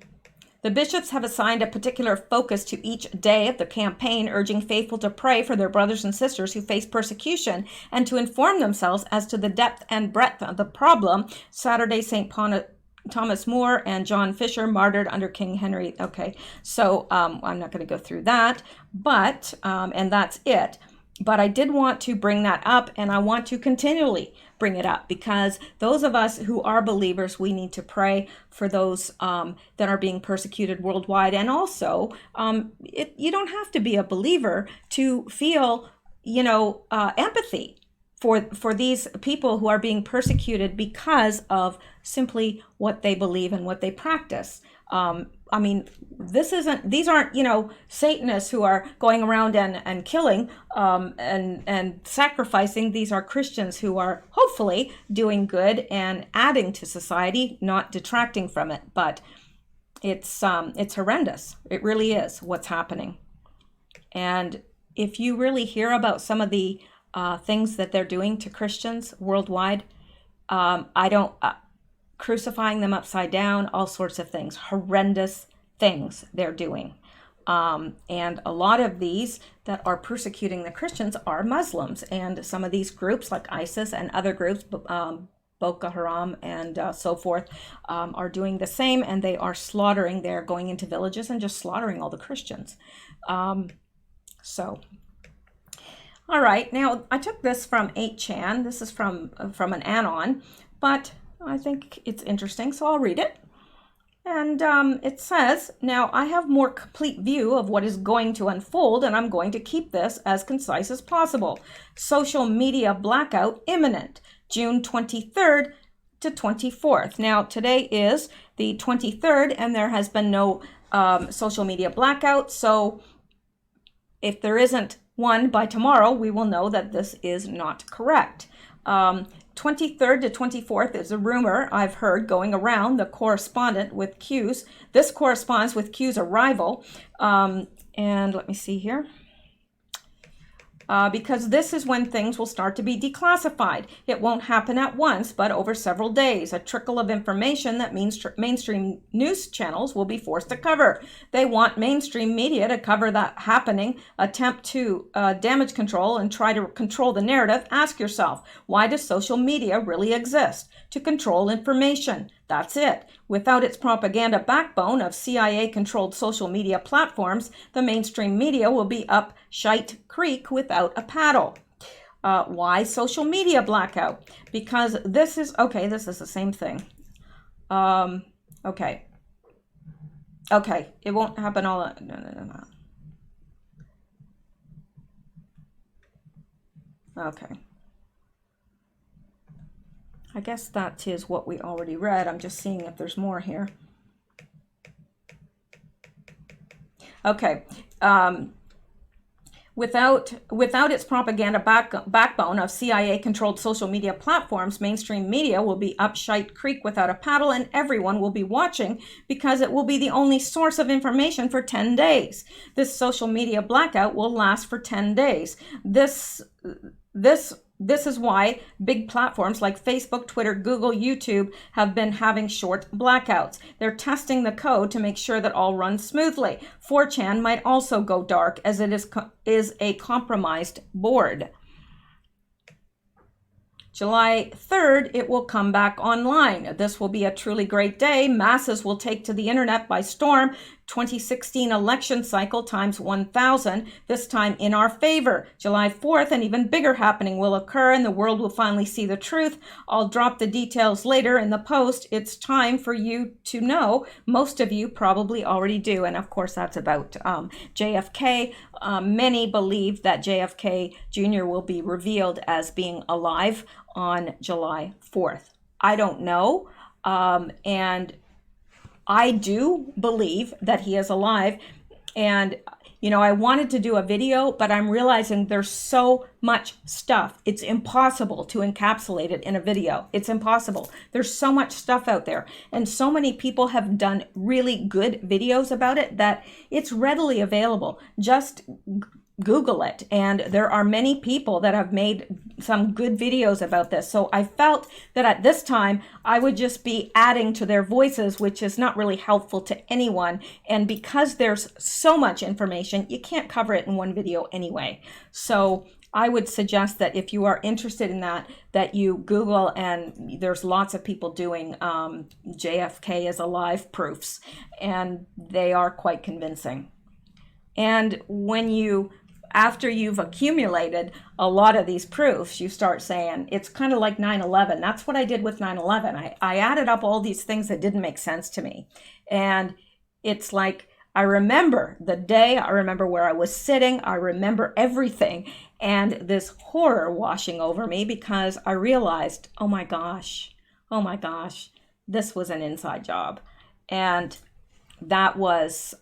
bishops have assigned a particular focus to each day of the campaign, urging faithful to pray for their brothers and sisters who face persecution and to inform themselves as to the depth and breadth of the problem. Saturday, St. Thomas More and John Fisher martyred under King Henry. Okay, so I'm not going to go through that, but and that's it. But I did want to bring that up, and I want to continually bring it up, because those of us who are believers, we need to pray for those that are being persecuted worldwide. And also, you don't have to be a believer to feel, empathy for these people who are being persecuted because of simply what they believe and what they practice. I mean, these aren't, Satanists who are going around and killing and sacrificing. These are Christians who are hopefully doing good and adding to society, not detracting from it. But it's horrendous. It really is what's happening. And if you really hear about some of the things that they're doing to Christians worldwide, crucifying them upside down, all sorts of things, horrendous things they're doing. And a lot of these that are persecuting the Christians are Muslims. And some of these groups like ISIS and other groups, Boko Haram and so forth, are doing the same, and they are slaughtering. They're going into villages and just slaughtering all the Christians. All right, now I took this from 8chan. This is from an anon, but I think it's interesting, so I'll read it. And it says, now I have more complete view of what is going to unfold, and I'm going to keep this as concise as possible. Social media blackout imminent, June 23rd to 24th. Now, today is the 23rd, and there has been no social media blackout, so if there isn't one by tomorrow, we will know that this is not correct. 23rd to 24th is a rumor I've heard going around the correspondent with Q's. This corresponds with Q's arrival. And let me see here. Because this is when things will start to be declassified. It won't happen at once, but over several days. A trickle of information that mainstream news channels will be forced to cover. They want mainstream media to cover that happening, attempt to damage control, and try to control the narrative. Ask yourself, why does social media really exist? To control information. That's it. Without its propaganda backbone of CIA-controlled social media platforms, the mainstream media will be up shite creek without a paddle. Why social media blackout? Because this is the same thing. Okay, it won't happen all. No. Okay. I guess that is what we already read. I'm just seeing if there's more here. Okay. Without its propaganda backbone of CIA-controlled social media platforms, mainstream media will be up shite creek without a paddle, and everyone will be watching because it will be the only source of information for 10 days. This social media blackout will last for 10 days. This is why big platforms like Facebook, Twitter, Google, YouTube have been having short blackouts. They're testing the code to make sure that all runs smoothly. 4chan might also go dark, as it is a compromised board. July 3rd, it will come back online. This will be a truly great day. Masses will take to the internet by storm. 2016 election cycle times 1,000, this time in our favor. July 4th, an even bigger happening will occur and the world will finally see the truth. I'll drop the details later in the post. It's time for you to know. Most of you probably already do. And of course, that's about JFK. Many believe that JFK Jr. will be revealed as being alive on July 4th. I don't know. And I do believe that he is alive. And, you know, I wanted to do a video, but I'm realizing there's so much stuff. It's impossible to encapsulate it in a video. It's impossible. There's so much stuff out there. And so many people have done really good videos about it that it's readily available. Just Google it, and there are many people that have made some good videos about this. So I felt that at this time I would just be adding to their voices, which is not really helpful to anyone. And because there's so much information, you can't cover it in one video anyway. So I would suggest that if you are interested in that, that you Google, and there's lots of people doing JFK is alive proofs, and they are quite convincing. And when after you've accumulated a lot of these proofs, you start saying, it's kind of like 9/11. That's what I did with 9/11. I added up all these things that didn't make sense to me. And it's like, I remember the day, I remember where I was sitting, I remember everything. And this horror washing over me because I realized, oh my gosh, this was an inside job. And that was,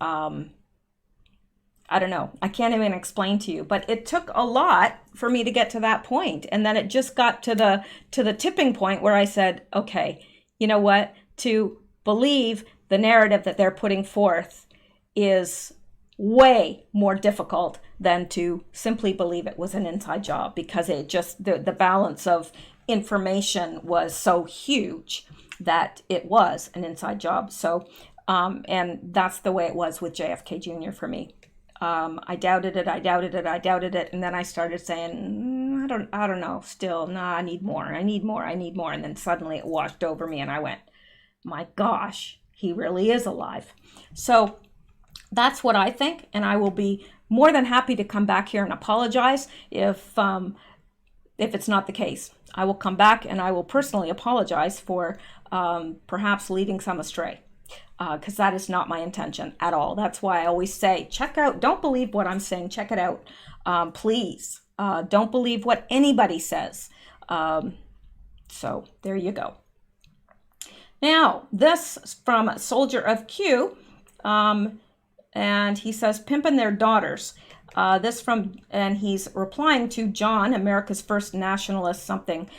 I don't know. I can't even explain to you, but it took a lot for me to get to that point. And then it just got to the tipping point where I said, okay, you know what? To believe the narrative that they're putting forth is way more difficult than to simply believe it was an inside job, because it just, the balance of information was so huge that it was an inside job. So, and that's the way it was with JFK Jr. for me. I doubted it. And then I started saying, I don't know, still, I need more. And then suddenly it washed over me and I went, my gosh, he really is alive. So that's what I think. And I will be more than happy to come back here and apologize if it's not the case. I will come back and I will personally apologize for perhaps leading some astray. Because that is not my intention at all. That's why I always say, check out, don't believe what I'm saying, check it out. Please, don't believe what anybody says. So there you go. Now, this is from Soldier of Q, and he says, pimping their daughters. And he's replying to John, America's First Nationalist something.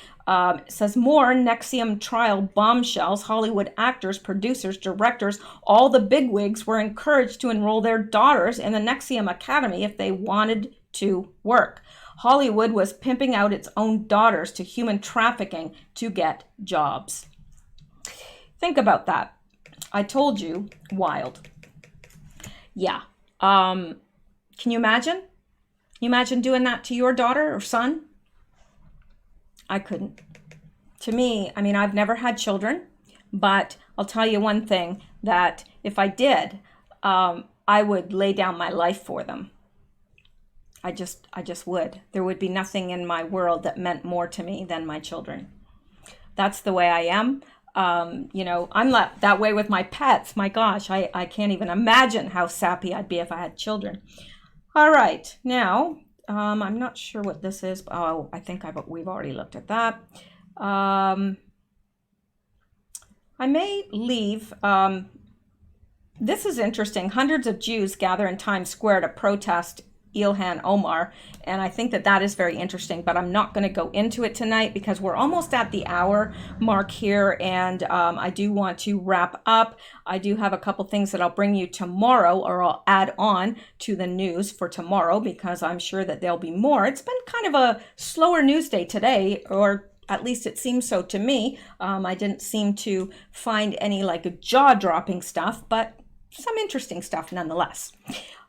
Says, more NXIVM trial bombshells. Hollywood actors, producers, directors, all the bigwigs were encouraged to enroll their daughters in the NXIVM Academy if they wanted to work. Hollywood was pimping out its own daughters to human trafficking to get jobs. Think about that. I told you, wild. Yeah. Can you imagine? Can you imagine doing that to your daughter or son? I couldn't. To me, I mean, I've never had children, but I'll tell you one thing, that if I did, I would lay down my life for them. I just would. There would be nothing in my world that meant more to me than my children. That's the way I am. You know, I'm not that way with my pets. My gosh, I can't even imagine how sappy I'd be if I had children. All right, now, I'm not sure what this is. Oh, I think we've already looked at that. I may leave. This is interesting. Hundreds of Jews gather in Times Square to protest Ilhan Omar, and I think that is very interesting, but I'm not going to go into it tonight because we're almost at the hour mark here, and I do want to wrap up. I do have a couple things that I'll bring you tomorrow, or I'll add on to the news for tomorrow, because I'm sure that there'll be more. It's been kind of a slower news day today, or at least it seems so to me. I didn't seem to find any like jaw-dropping stuff, but some interesting stuff nonetheless.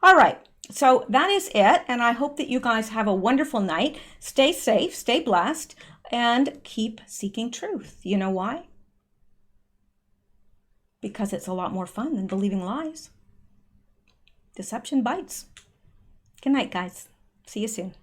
All right. So that is it, and I hope that you guys have a wonderful night. Stay safe, stay blessed, and keep seeking truth. You know why? Because it's a lot more fun than believing lies. Deception bites. Good night, guys. See you soon.